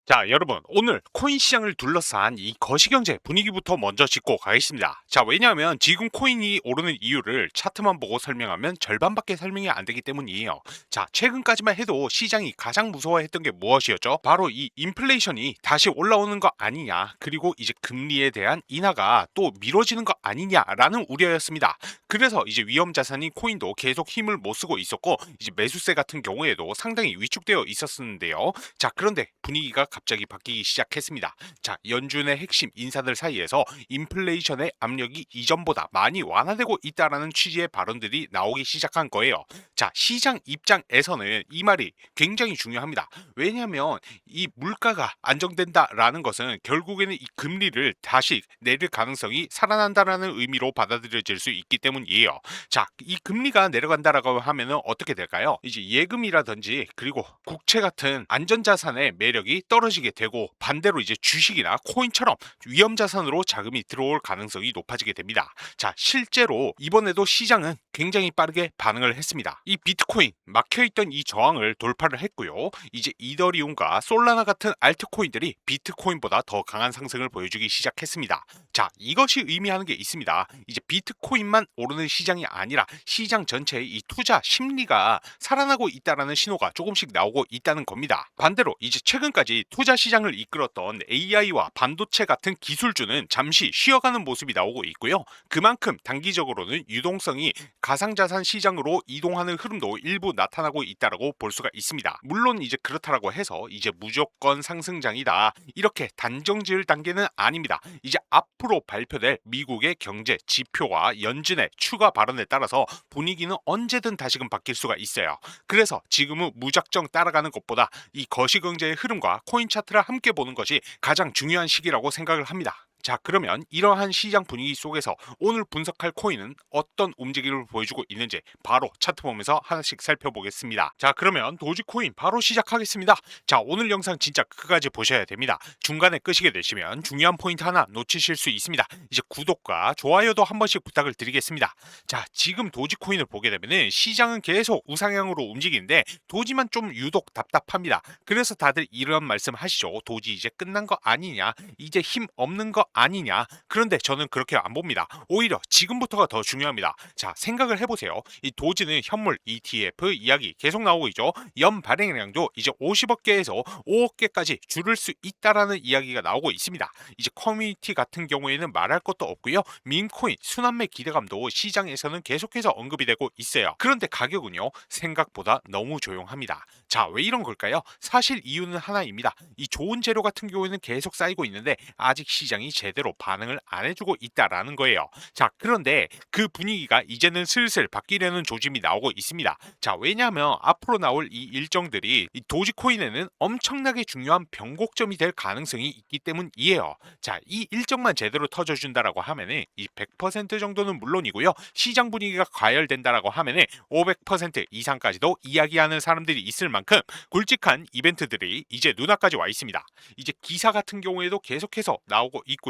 자, 여러분, 오늘 코인 시장을 둘러싼 이 거시경제 분위기부터 먼저 짚고 가겠습니다. 자, 왜냐하면 지금 코인이 오르는 이유를 차트만 보고 설명하면 절반밖에 설명이 안 되기 때문이에요. 자, 최근까지만 해도 시장이 가장 무서워했던 게 무엇이었죠? 바로 이 인플레이션이 다시 올라오는 거 아니냐, 그리고 이제 금리에 대한 인하가 또 미뤄지는 거 아니냐라는 우려였습니다. 그래서 이제 위험 자산인 코인도 계속 힘을 못 쓰고 있었고, 이제 매수세 같은 경우에도 상당히 위축되어 있었는데요. 자, 그런데 분위기가 갑자기 바뀌기 시작했습니다. 자, 연준의 핵심 인사들 사이에서 인플레이션의 압력이 이전보다 많이 완화되고 있다라는 취지의 발언들이 나오기 시작한 거예요. 자, 시장 입장에서는 이 말이 굉장히 중요합니다. 왜냐하면 이 물가가 안정된다라는 것은 결국에는 이 금리를 다시 내릴 가능성이 살아난다라는 의미로 받아들여질 수 있기 때문이에요. 자, 이 금리가 내려간다라고 하면은 어떻게 될까요? 이제 예금이라든지 그리고 국채 같은 안전자산의 매력이 떨어지게 되고, 반대로 이제 주식이나 코인처럼 위험자산으로 자금이 들어올 가능성이 높아지게 됩니다. 자, 실제로 이번에도 시장은 굉장히 빠르게 반응을 했습니다. 이 비트코인 막혀있던 이 저항을 돌파를 했고요. 이제 이더리움과 솔라나 같은 알트코인들이 비트코인보다 더 강한 상승을 보여주기 시작했습니다. 자, 이것이 의미하는 게 있습니다. 이제 비트코인만 오르는 시장이 아니라 시장 전체의 이 투자 심리가 살아나고 있다라는 신호가 조금씩 나오고 있다는 겁니다. 반대로 이제 최근까지 투자 시장을 이끌었던 AI와 반도체 같은 기술주는 잠시 쉬어가는 모습이 나오고 있고요. 그만큼 단기적으로는 유동성이 가상자산 시장으로 이동하는 흐름도 일부 나타나고 있다라고 볼 수가 있습니다. 물론 이제 그렇다라고 해서 이제 무조건 상승장이다, 이렇게 단정 지을 단계는 아닙니다. 이제 앞으로 발표될 미국의 경제 지표와 연준의 추가 발언에 따라서 분위기는 언제든 다시금 바뀔 수가 있어요. 그래서 지금은 무작정 따라가는 것보다 이 거시경제의 흐름과 코인 차트를 함께 보는 것이 가장 중요한 시기라고 생각을 합니다. 자, 그러면 이러한 시장 분위기 속에서 오늘 분석할 코인은 어떤 움직임을 보여주고 있는지 바로 차트 보면서 하나씩 살펴보겠습니다. 자, 그러면 도지코인 바로 시작하겠습니다. 자, 오늘 영상 진짜 끝까지 보셔야 됩니다. 중간에 끄시게 되시면 중요한 포인트 하나 놓치실 수 있습니다. 이제 구독과 좋아요도 한 번씩 부탁을 드리겠습니다. 자, 지금 도지코인을 보게 되면은 시장은 계속 우상향으로 움직이는데 도지만 좀 유독 답답합니다. 그래서 다들 이런 말씀 하시죠. 도지 이제 끝난 거 아니냐, 이제 힘 없는 거 아니냐. 그런데 저는 그렇게 안 봅니다. 오히려 지금부터가 더 중요합니다. 자, 생각을 해보세요. 이 도지는 현물 ETF 이야기 계속 나오고 있죠. 연 발행량도 이제 50억 개에서 5억 개까지 줄을 수 있다라는 이야기가 나오고 있습니다. 이제 커뮤니티 같은 경우에는 말할 것도 없고요. 민코인 순환매 기대감도 시장에서는 계속해서 언급이 되고 있어요. 그런데 가격은요, 생각보다 너무 조용합니다. 자, 왜 이런 걸까요? 사실 이유는 하나입니다. 이 좋은 재료 같은 경우에는 계속 쌓이고 있는데 아직 시장이 제대로 반응을 안 해주고 있다라는 거예요. 자, 그런데 그 분위기가 이제는 슬슬 바뀌려는 조짐이 나오고 있습니다. 자, 왜냐하면 앞으로 나올 이 일정들이 이 도지코인에는 엄청나게 중요한 변곡점이 될 가능성이 있기 때문이에요. 자, 이 일정만 제대로 터져준다라고 하면은 이 100% 정도는 물론이고요. 시장 분위기가 과열된다라고 하면은 500% 이상까지도 이야기하는 사람들이 있을 만큼 굵직한 이벤트들이 이제 눈앞까지 와 있습니다. 이제 기사 같은 경우에도 계속해서 나오고 있고요.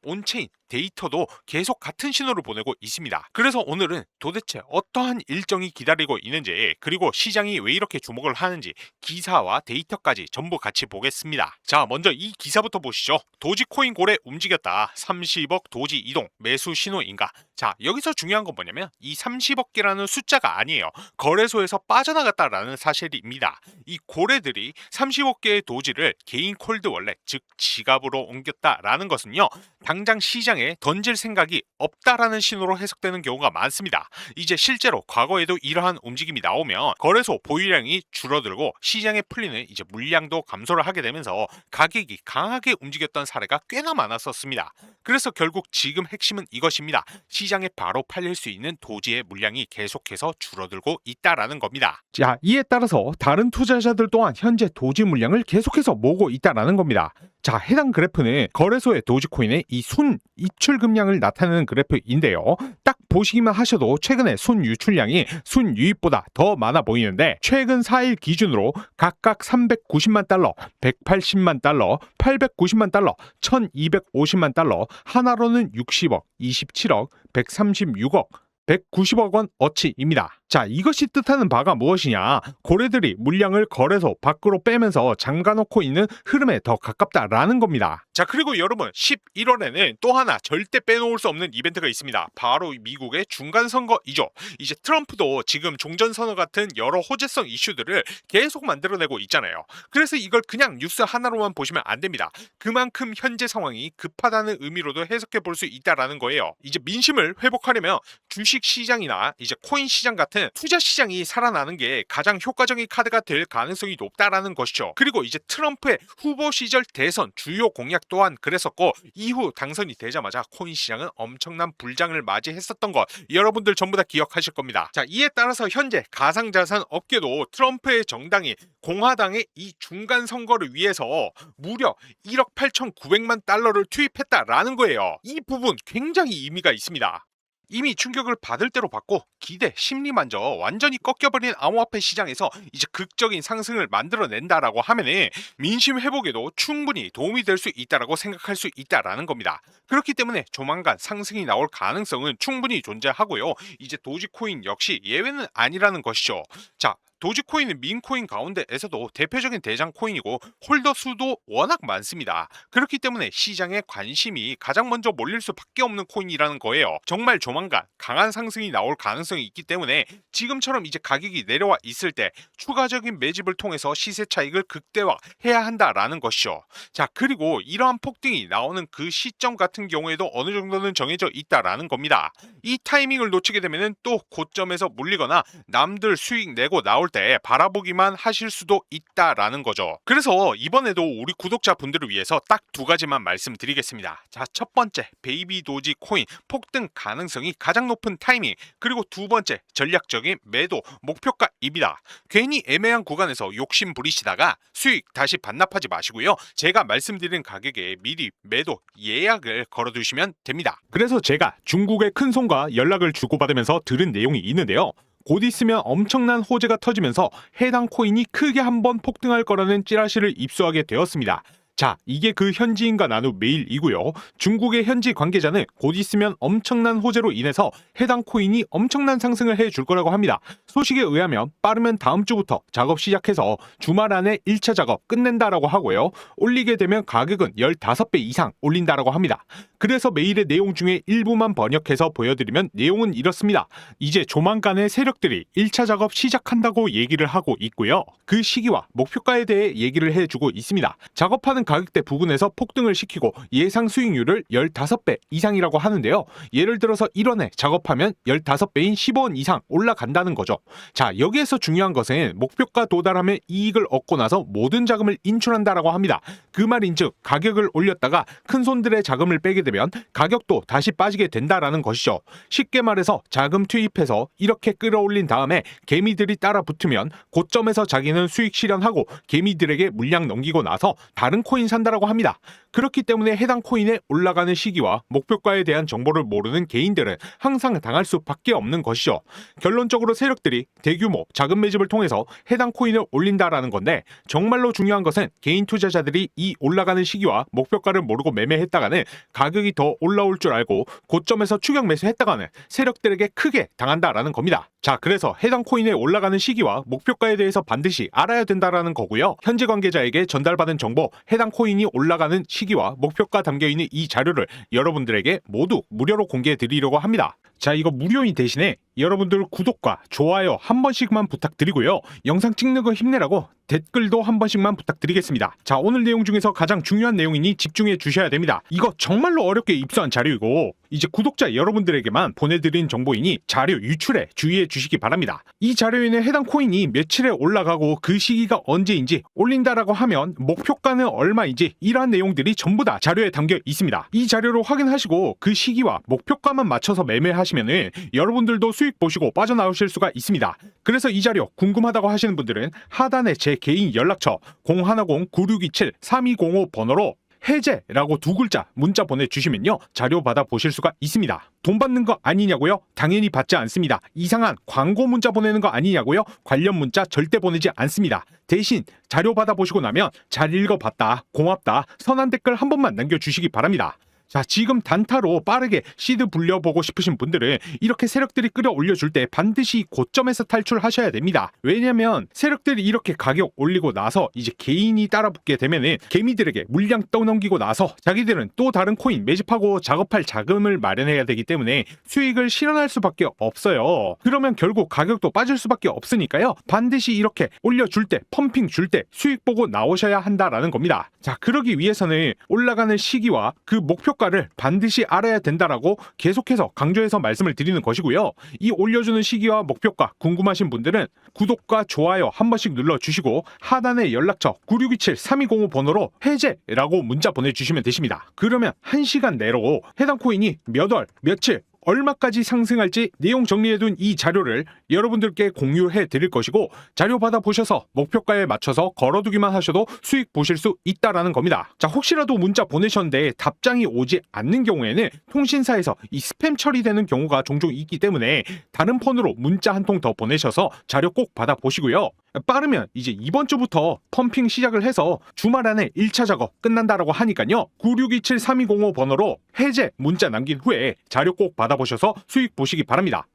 온체인 데이터도 계속 같은 신호를 보내고 있습니다. 그래서 오늘은 도대체 어떠한 일정이 기다리고 있는지, 그리고 시장이 왜 이렇게 주목을 하는지 기사와 데이터까지 전부 같이 보겠습니다. 자, 먼저 이 기사부터 보시죠. 도지코인 고래 움직였다. 30억 도지 이동 매수 신호인가? 자, 여기서 중요한 건 뭐냐면 이 30억 개라는 숫자가 아니에요. 거래소에서 빠져나갔다라는 사실입니다. 이 고래들이 30억 개의 도지를 개인 콜드 월렛, 즉 지갑으로 옮겼다라는 것은요, 당장 시장에 던질 생각이 없다라는 신호로 해석되는 경우가 많습니다. 이제 실제로 과거에도 이러한 움직임이 나오면 거래소 보유량이 줄어들고 시장에 풀리는 이제 물량도 감소를 하게 되면서 가격이 강하게 움직였던 사례가 꽤나 많았었습니다. 그래서 결국 지금 핵심은 이것입니다. 시장에 바로 팔릴 수 있는 도지의 물량이 계속해서 줄어들고 있다라는 겁니다. 자, 이에 따라서 다른 투자자들 또한 현재 도지 물량을 계속해서 모으고 있다라는 겁니다. 자, 해당 그래프는 거래소의 도지코인의 이 순 입출 금량을 나타내는 그래프인데요. 딱 보시기만 하셔도 최근에 순 유출량이 순 유입보다 더 많아 보이는데, 최근 4일 기준으로 각각 390만 달러, 180만 달러, 890만 달러, 1250만 달러, 하나로는 60억, 27억, 136억, 190억 원 어치입니다. 자, 이것이 뜻하는 바가 무엇이냐? 고래들이 물량을 거래소 밖으로 빼면서 잠가놓고 있는 흐름에 더 가깝다라는 겁니다. 자, 그리고 여러분 11월에는 또 하나 절대 빼놓을 수 없는 이벤트가 있습니다. 바로 미국의 중간선거이죠. 이제 트럼프도 지금 종전선언 같은 여러 호재성 이슈들을 계속 만들어내고 있잖아요. 그래서 이걸 그냥 뉴스 하나로만 보시면 안 됩니다. 그만큼 현재 상황이 급하다는 의미로도 해석해 볼 수 있다라는 거예요. 이제 민심을 회복하려면 주식 시장이나 이제 코인 시장 같은 투자 시장이 살아나는 게 가장 효과적인 카드가 될 가능성이 높다라는 것이죠. 그리고 이제 트럼프의 후보 시절 대선 주요 공약 또한 그랬었고, 이후 당선이 되자마자 코인 시장은 엄청난 불장을 맞이했었던 것 여러분들 전부 다 기억하실 겁니다. 자, 이에 따라서 현재 가상자산 업계도 트럼프의 정당이 공화당의 이 중간 선거를 위해서 무려 1억 8,900만 달러를 투입했다라는 거예요. 이 부분 굉장히 의미가 있습니다. 이미 충격을 받을 대로 받고 기대 심리만저 완전히 꺾여버린 암호화폐 시장에서 이제 극적인 상승을 만들어낸다라고 하면은 민심 회복에도 충분히 도움이 될 수 있다라고 생각할 수 있다라는 겁니다. 그렇기 때문에 조만간 상승이 나올 가능성은 충분히 존재하고요. 이제 도지코인 역시 예외는 아니라는 것이죠. 자, 도지코인은 민코인 가운데에서도 대표적인 대장 코인이고 홀더 수도 워낙 많습니다. 그렇기 때문에 시장에 관심이 가장 먼저 몰릴 수밖에 없는 코인이라는 거예요. 정말 조만간 강한 상승이 나올 가능성이 있기 때문에 지금처럼 이제 가격이 내려와 있을 때 추가적인 매집을 통해서 시세 차익을 극대화해야 한다라는 것이죠. 자, 그리고 이러한 폭등이 나오는 그 시점 같은 경우에도 어느 정도는 정해져 있다라는 겁니다. 이 타이밍을 놓치게 되면 또 고점에서 물리거나 남들 수익 내고 나올 때 바라보기만 하실 수도 있다라는 거죠. 그래서 이번에도 우리 구독자분들을 위해서 딱 두 가지만 말씀드리겠습니다. 자, 첫 번째, 베이비 도지 코인 폭등 가능성이 가장 높은 타이밍, 그리고 두 번째, 전략적인 매도 목표가입니다. 괜히 애매한 구간에서 욕심 부리시다가 수익 다시 반납하지 마시고요. 제가 말씀드린 가격에 미리 매도 예약을 걸어두시면 됩니다. 그래서 제가 중국의 큰손과 연락을 주고받으면서 들은 내용이 있는데요. 곧 있으면 엄청난 호재가 터지면서 해당 코인이 크게 한번 폭등할 거라는 찌라시를 입수하게 되었습니다. 자, 이게 그 현지인과 나눈 메일이고요. 중국의 현지 관계자는 곧 있으면 엄청난 호재로 인해서 해당 코인이 엄청난 상승을 해줄 거라고 합니다. 소식에 의하면 빠르면 다음 주부터 작업 시작해서 주말 안에 1차 작업 끝낸다라고 하고요. 올리게 되면 가격은 15배 이상 올린다라고 합니다. 그래서 메일의 내용 중에 일부만 번역해서 보여드리면 내용은 이렇습니다. 이제 조만간에 세력들이 1차 작업 시작한다고 얘기를 하고 있고요. 그 시기와 목표가에 대해 얘기를 해주고 있습니다. 작업하는 가격대 부근에서 폭등을 시키고 예상 수익률을 15배 이상이라고 하는데요. 예를 들어서 1원에 작업하면 15배인 15원 이상 올라간다는 거죠. 자, 여기에서 중요한 것은 목표가 도달하면 이익을 얻고 나서 모든 자금을 인출한다라고 합니다. 그 말인즉 가격을 올렸다가 큰손들의 자금을 빼게 되면 가격도 다시 빠지게 된다라는 것이죠. 쉽게 말해서 자금 투입해서 이렇게 끌어올린 다음에 개미들이 따라 붙으면 고점에서 자기는 수익 실현하고 개미들에게 물량 넘기고 나서 다른 코인 산다라고 합니다. 그렇기 때문에 해당 코인의 올라가는 시기와 목표가에 대한 정보를 모르는 개인들은 항상 당할 수밖에 없는 것이죠. 결론적으로 세력들이 대규모 자금 매집을 통해서 해당 코인을 올린다라는 건데, 정말로 중요한 것은 개인 투자자들이 이 올라가는 시기와 목표가를 모르고 매매했다가는 가격이 더 올라올 줄 알고 고점에서 추격 매수했다가는 세력들에게 크게 당한다라는 겁니다. 자, 그래서 해당 코인의 올라가는 시기와 목표가에 대해서 반드시 알아야 된다라는 거고요. 현지 관계자에게 전달받은 정보, 해당 코인이 올라가는 시기와 목표가 담겨있는 이 자료를 여러분들에게 모두 무료로 공개해 드리려고 합니다. 자, 이거 무료인 대신에 여러분들 구독과 좋아요 한 번씩만 부탁드리고요. 영상 찍는 거 힘내라고 댓글도 한 번씩만 부탁드리겠습니다. 자, 오늘 내용 중에서 가장 중요한 내용이니 집중해 주셔야 됩니다. 이거 정말로 어렵게 입수한 자료이고 이제 구독자 여러분들에게만 보내드린 정보이니 자료 유출에 주의해 주시기 바랍니다. 이 자료에는 해당 코인이 며칠에 올라가고 그 시기가 언제인지, 올린다라고 하면 목표가는 얼마인지, 이러한 내용들이 전부 다 자료에 담겨 있습니다. 이 자료를 확인하시고 그 시기와 목표가만 맞춰서 매매하시면은 여러분들도 수익 보시고 빠져나오실 수가 있습니다. 그래서 이 자료 궁금하다고 하시는 분들은 하단에 제 개인 연락처 010-9627-3205 번호로 해제라고 두 글자 문자 보내주시면요, 자료 받아 보실 수가 있습니다. 돈 받는 거 아니냐고요? 당연히 받지 않습니다. 이상한 광고 문자 보내는 거 아니냐고요? 관련 문자 절대 보내지 않습니다. 대신 자료 받아 보시고 나면 잘 읽어봤다, 고맙다, 선한 댓글 한 번만 남겨주시기 바랍니다. 자, 지금 단타로 빠르게 시드 불려보고 싶으신 분들은 이렇게 세력들이 끌어올려줄 때 반드시 고점에서 탈출하셔야 됩니다. 왜냐면 세력들이 이렇게 가격 올리고 나서 이제 개인이 따라붙게 되면은 개미들에게 물량 떠넘기고 나서 자기들은 또 다른 코인 매집하고 작업할 자금을 마련해야 되기 때문에 수익을 실현할 수밖에 없어요. 그러면 결국 가격도 빠질 수밖에 없으니까요. 반드시 이렇게 올려줄 때, 펌핑 줄 때 수익 보고 나오셔야 한다라는 겁니다. 자, 그러기 위해서는 올라가는 시기와 그 목표가를 반드시 알아야 된다라고 계속해서 강조해서 말씀을 드리는 것이고요. 이 올려주는 시기와 목표가 궁금하신 분들은 구독과 좋아요 한 번씩 눌러주시고 하단에 연락처 9627-3205 번호로 해제라고 문자 보내주시면 되십니다. 그러면 1시간 내로 해당 코인이 몇 월, 며칠, 얼마까지 상승할지 내용 정리해둔 이 자료를 여러분들께 공유해 드릴 것이고, 자료 받아보셔서 목표가에 맞춰서 걸어두기만 하셔도 수익 보실 수 있다라는 겁니다. 자, 혹시라도 문자 보내셨는데 답장이 오지 않는 경우에는 통신사에서 이 스팸 처리되는 경우가 종종 있기 때문에 다른 폰으로 문자 한 통 더 보내셔서 자료 꼭 받아보시고요. 빠르면 이제 이번 주부터 펌핑 시작을 해서 주말 안에 1차 작업 끝난다라고 하니까요. 9627-3205 번호로 해제 문자 남긴 후에 자료 꼭 받아보셔서 수익 보시기 바랍니다.